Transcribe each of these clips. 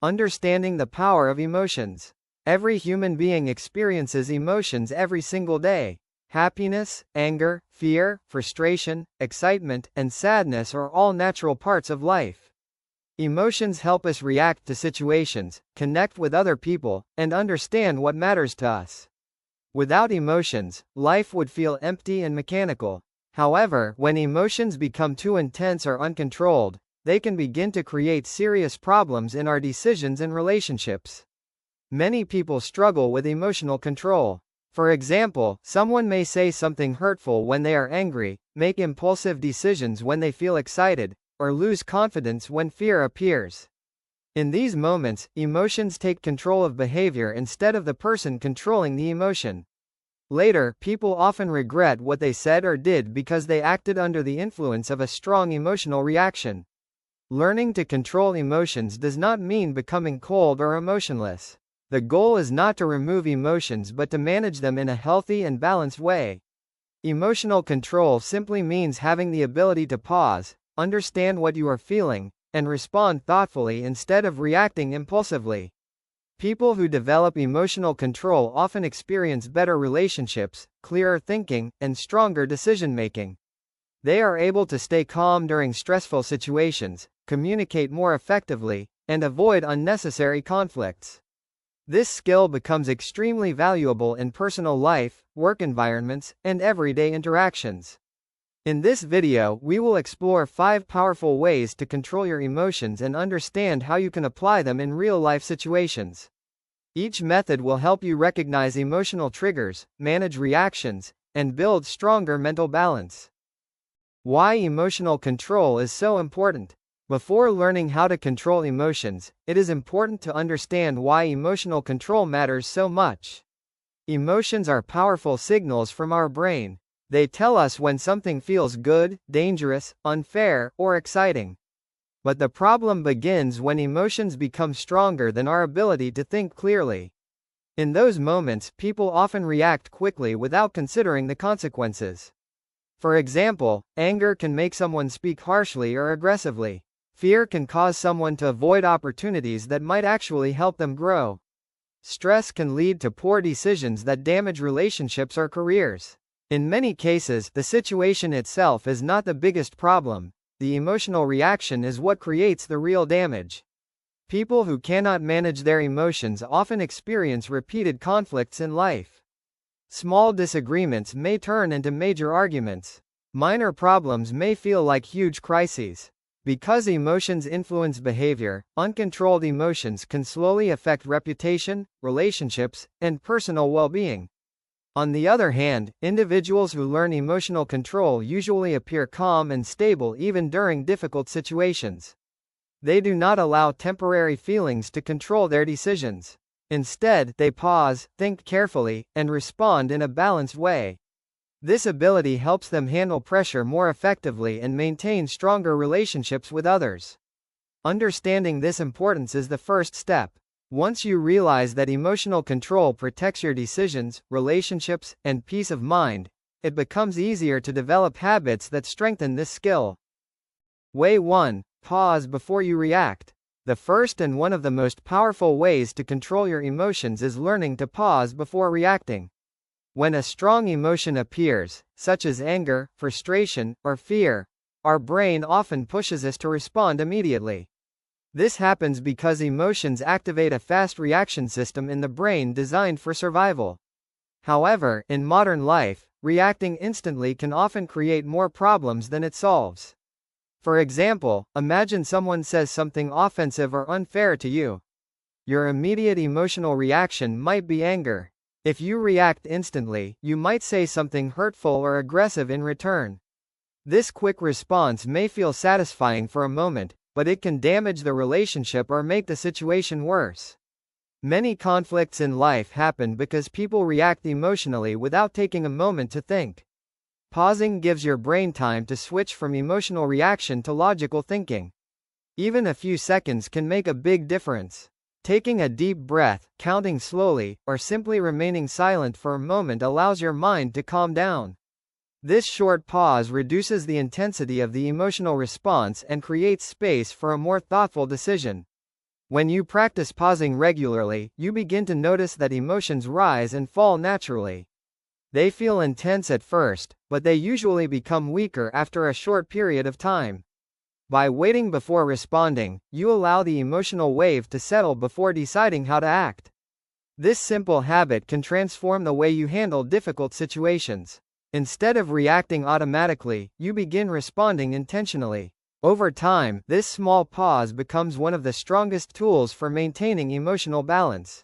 Understanding the power of emotions. Every human being experiences emotions every single day. Happiness, anger, fear, frustration, excitement, and sadness are all natural parts of life. Emotions help us react to situations, connect with other people, and understand what matters to us. Without emotions, life would feel empty and mechanical. However, when emotions become too intense or uncontrolled, they can begin to create serious problems in our decisions and relationships. Many people struggle with emotional control. For example, someone may say something hurtful when they are angry, make impulsive decisions when they feel excited, or lose confidence when fear appears. In these moments, emotions take control of behavior instead of the person controlling the emotion. Later, people often regret what they said or did because they acted under the influence of a strong emotional reaction. Learning to control emotions does not mean becoming cold or emotionless. The goal is not to remove emotions but to manage them in a healthy and balanced way. Emotional control simply means having the ability to pause, understand what you are feeling, and respond thoughtfully instead of reacting impulsively. People who develop emotional control often experience better relationships, clearer thinking, and stronger decision-making. They are able to stay calm during stressful situations, communicate more effectively, and avoid unnecessary conflicts. This skill becomes extremely valuable in personal life, work environments, and everyday interactions. In this video, we will explore 5 powerful ways to control your emotions and understand how you can apply them in real-life situations. Each method will help you recognize emotional triggers, manage reactions, and build stronger mental balance. Why emotional control is so important. Before learning how to control emotions, it is important to understand why emotional control matters so much. Emotions are powerful signals from our brain. They tell us when something feels good, dangerous, unfair, or exciting. But the problem begins when emotions become stronger than our ability to think clearly. In those moments, people often react quickly without considering the consequences. For example, anger can make someone speak harshly or aggressively. Fear can cause someone to avoid opportunities that might actually help them grow. Stress can lead to poor decisions that damage relationships or careers. In many cases, the situation itself is not the biggest problem. The emotional reaction is what creates the real damage. People who cannot manage their emotions often experience repeated conflicts in life. Small disagreements may turn into major arguments. Minor problems may feel like huge crises. Because emotions influence behavior, uncontrolled emotions can slowly affect reputation, relationships, and personal well-being. On the other hand, individuals who learn emotional control usually appear calm and stable even during difficult situations. They do not allow temporary feelings to control their decisions. Instead, they pause, think carefully, and respond in a balanced way. This ability helps them handle pressure more effectively and maintain stronger relationships with others. Understanding this importance is the first step. Once you realize that emotional control protects your decisions, relationships, and peace of mind, it becomes easier to develop habits that strengthen this skill. Way 1. Pause before you react. The first and one of the most powerful ways to control your emotions is learning to pause before reacting. When a strong emotion appears, such as anger, frustration, or fear, our brain often pushes us to respond immediately. This happens because emotions activate a fast reaction system in the brain designed for survival. However, in modern life, reacting instantly can often create more problems than it solves. For example, imagine someone says something offensive or unfair to you. Your immediate emotional reaction might be anger. If you react instantly, you might say something hurtful or aggressive in return. This quick response may feel satisfying for a moment, but it can damage the relationship or make the situation worse. Many conflicts in life happen because people react emotionally without taking a moment to think. Pausing gives your brain time to switch from emotional reaction to logical thinking. Even a few seconds can make a big difference. Taking a deep breath, counting slowly, or simply remaining silent for a moment allows your mind to calm down. This short pause reduces the intensity of the emotional response and creates space for a more thoughtful decision. When you practice pausing regularly, you begin to notice that emotions rise and fall naturally. They feel intense at first, but they usually become weaker after a short period of time. By waiting before responding, you allow the emotional wave to settle before deciding how to act. This simple habit can transform the way you handle difficult situations. Instead of reacting automatically, you begin responding intentionally. Over time, this small pause becomes one of the strongest tools for maintaining emotional balance.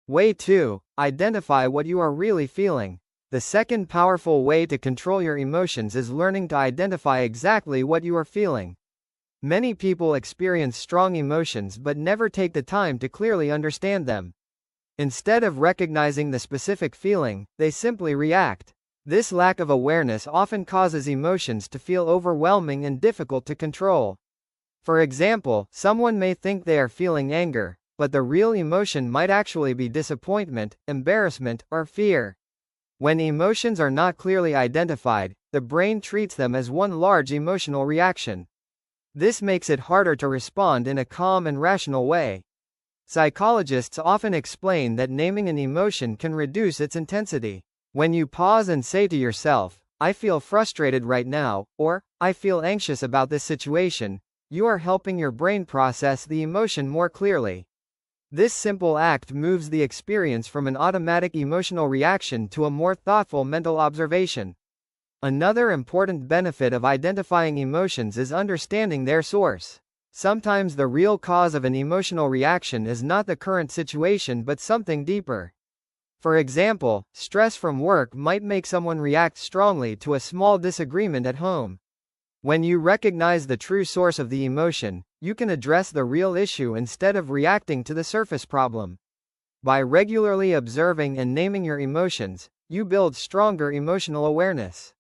Way 2. Identify what you are really feeling. The second powerful way to control your emotions is learning to identify exactly what you are feeling. Many people experience strong emotions but never take the time to clearly understand them. Instead of recognizing the specific feeling, they simply react. This lack of awareness often causes emotions to feel overwhelming and difficult to control. For example, someone may think they are feeling anger, but the real emotion might actually be disappointment, embarrassment, or fear. When emotions are not clearly identified, the brain treats them as one large emotional reaction. This makes it harder to respond in a calm and rational way. Psychologists often explain that naming an emotion can reduce its intensity. When you pause and say to yourself, "I feel frustrated right now," or "I feel anxious about this situation," you are helping your brain process the emotion more clearly. This simple act moves the experience from an automatic emotional reaction to a more thoughtful mental observation. Another important benefit of identifying emotions is understanding their source. Sometimes the real cause of an emotional reaction is not the current situation but something deeper. For example, stress from work might make someone react strongly to a small disagreement at home. When you recognize the true source of the emotion, you can address the real issue instead of reacting to the surface problem. By regularly observing and naming your emotions, you build stronger emotional awareness.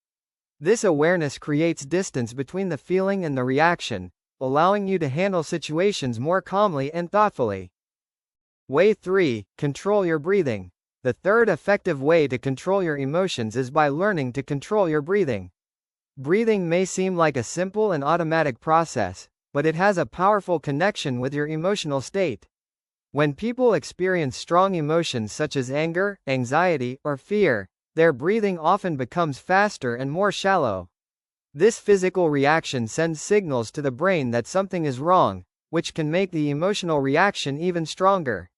This awareness creates distance between the feeling and the reaction, allowing you to handle situations more calmly and thoughtfully. Way 3. Control your breathing. The third effective way to control your emotions is by learning to control your breathing. Breathing may seem like a simple and automatic process, but it has a powerful connection with your emotional state. When people experience strong emotions such as anger, anxiety, or fear, their breathing often becomes faster and more shallow. This physical reaction sends signals to the brain that something is wrong, which can make the emotional reaction even stronger.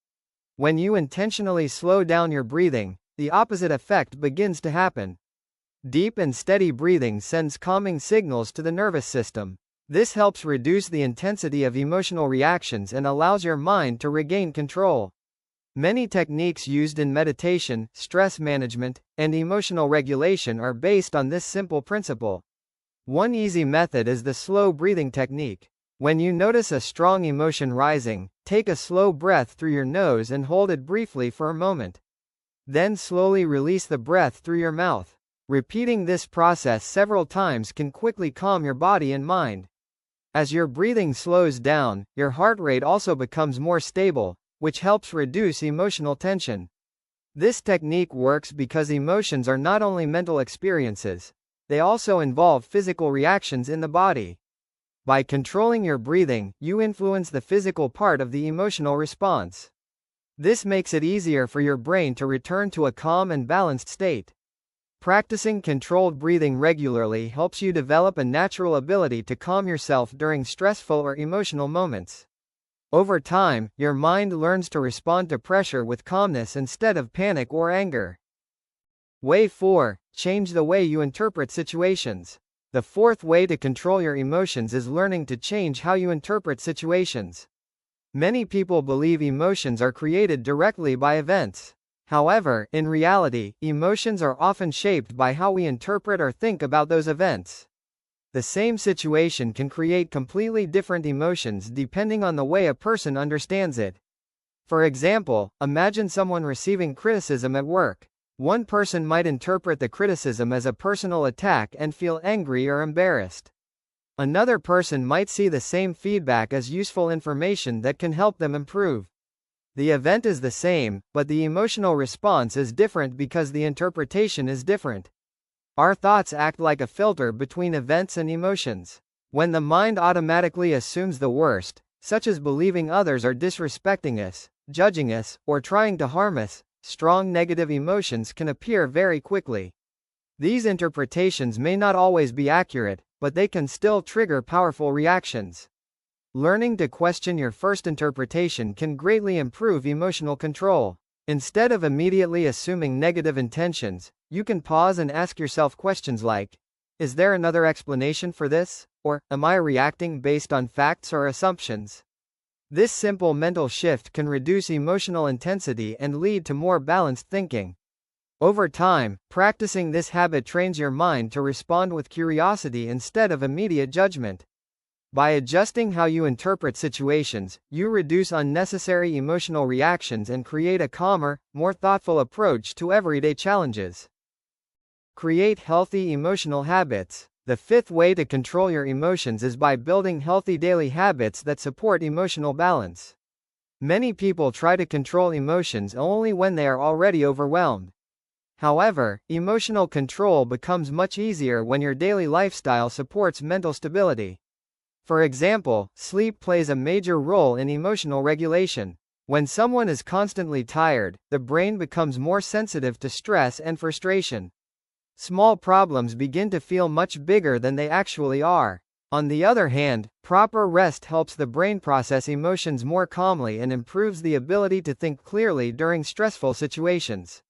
When you intentionally slow down your breathing, the opposite effect begins to happen. Deep and steady breathing sends calming signals to the nervous system. This helps reduce the intensity of emotional reactions and allows your mind to regain control. Many techniques used in meditation, stress management, and emotional regulation are based on this simple principle. One easy method is the slow breathing technique. When you notice a strong emotion rising, take a slow breath through your nose and hold it briefly for a moment. Then slowly release the breath through your mouth. Repeating this process several times can quickly calm your body and mind. As your breathing slows down, your heart rate also becomes more stable, which helps reduce emotional tension. This technique works because emotions are not only mental experiences, they also involve physical reactions in the body. By controlling your breathing, you influence the physical part of the emotional response. This makes it easier for your brain to return to a calm and balanced state. Practicing controlled breathing regularly helps you develop a natural ability to calm yourself during stressful or emotional moments. Over time, your mind learns to respond to pressure with calmness instead of panic or anger. Way 4. Change the way you interpret situations. The fourth way to control your emotions is learning to change how you interpret situations. Many people believe emotions are created directly by events. However, in reality, emotions are often shaped by how we interpret or think about those events. The same situation can create completely different emotions depending on the way a person understands it. For example, imagine someone receiving criticism at work. One person might interpret the criticism as a personal attack and feel angry or embarrassed. Another person might see the same feedback as useful information that can help them improve. The event is the same, but the emotional response is different because the interpretation is different. Our thoughts act like a filter between events and emotions. When the mind automatically assumes the worst, such as believing others are disrespecting us, judging us, or trying to harm us. Strong negative emotions can appear very quickly. These interpretations may not always be accurate, but they can still trigger powerful reactions. Learning to question your first interpretation can greatly improve emotional control. Instead of immediately assuming negative intentions, you can pause and ask yourself questions like, is there another explanation for this? Or, am I reacting based on facts or assumptions? This simple mental shift can reduce emotional intensity and lead to more balanced thinking. Over time, practicing this habit trains your mind to respond with curiosity instead of immediate judgment. By adjusting how you interpret situations, you reduce unnecessary emotional reactions and create a calmer, more thoughtful approach to everyday challenges. Create healthy emotional habits. The fifth way to control your emotions is by building healthy daily habits that support emotional balance. Many people try to control emotions only when they are already overwhelmed. However, emotional control becomes much easier when your daily lifestyle supports mental stability. For example, sleep plays a major role in emotional regulation. When someone is constantly tired, the brain becomes more sensitive to stress and frustration. Small problems begin to feel much bigger than they actually are. On the other hand, proper rest helps the brain process emotions more calmly and improves the ability to think clearly during stressful situations.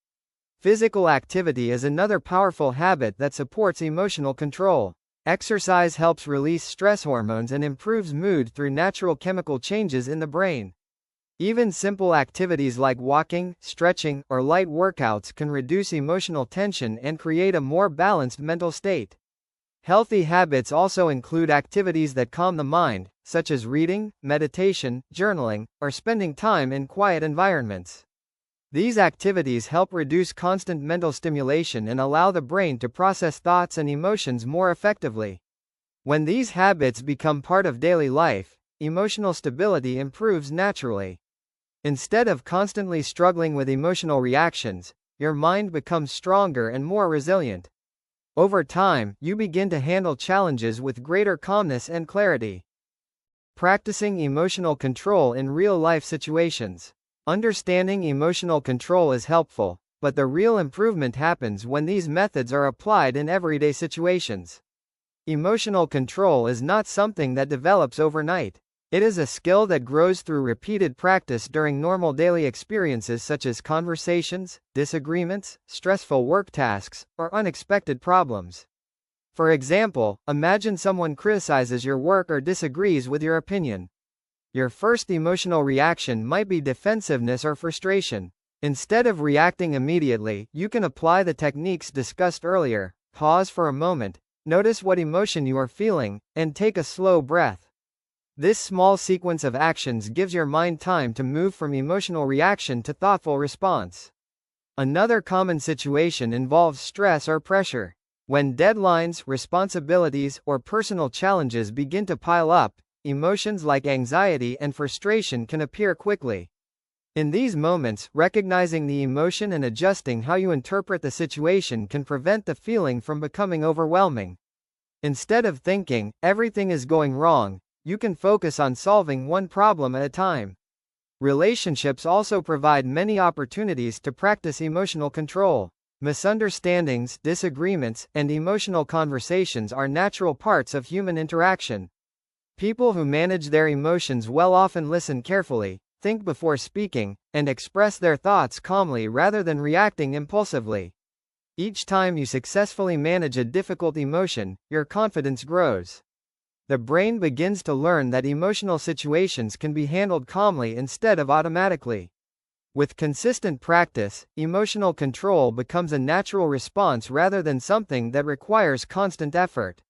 Physical activity is another powerful habit that supports emotional control. Exercise helps release stress hormones and improves mood through natural chemical changes in the brain. Even simple activities like walking, stretching, or light workouts can reduce emotional tension and create a more balanced mental state. Healthy habits also include activities that calm the mind, such as reading, meditation, journaling, or spending time in quiet environments. These activities help reduce constant mental stimulation and allow the brain to process thoughts and emotions more effectively. When these habits become part of daily life, emotional stability improves naturally. Instead of constantly struggling with emotional reactions, your mind becomes stronger and more resilient. Over time, you begin to handle challenges with greater calmness and clarity. Practicing emotional control in real-life situations. Understanding emotional control is helpful, but the real improvement happens when these methods are applied in everyday situations. Emotional control is not something that develops overnight. It is a skill that grows through repeated practice during normal daily experiences such as conversations, disagreements, stressful work tasks, or unexpected problems. For example, imagine someone criticizes your work or disagrees with your opinion. Your first emotional reaction might be defensiveness or frustration. Instead of reacting immediately, you can apply the techniques discussed earlier. Pause for a moment, notice what emotion you are feeling, and take a slow breath. This small sequence of actions gives your mind time to move from emotional reaction to thoughtful response. Another common situation involves stress or pressure. When deadlines, responsibilities, or personal challenges begin to pile up, emotions like anxiety and frustration can appear quickly. In these moments, recognizing the emotion and adjusting how you interpret the situation can prevent the feeling from becoming overwhelming. Instead of thinking, everything is going wrong, you can focus on solving one problem at a time. Relationships also provide many opportunities to practice emotional control. Misunderstandings, disagreements, and emotional conversations are natural parts of human interaction. People who manage their emotions well often listen carefully, think before speaking, and express their thoughts calmly rather than reacting impulsively. Each time you successfully manage a difficult emotion, your confidence grows. The brain begins to learn that emotional situations can be handled calmly instead of automatically. With consistent practice, emotional control becomes a natural response rather than something that requires constant effort.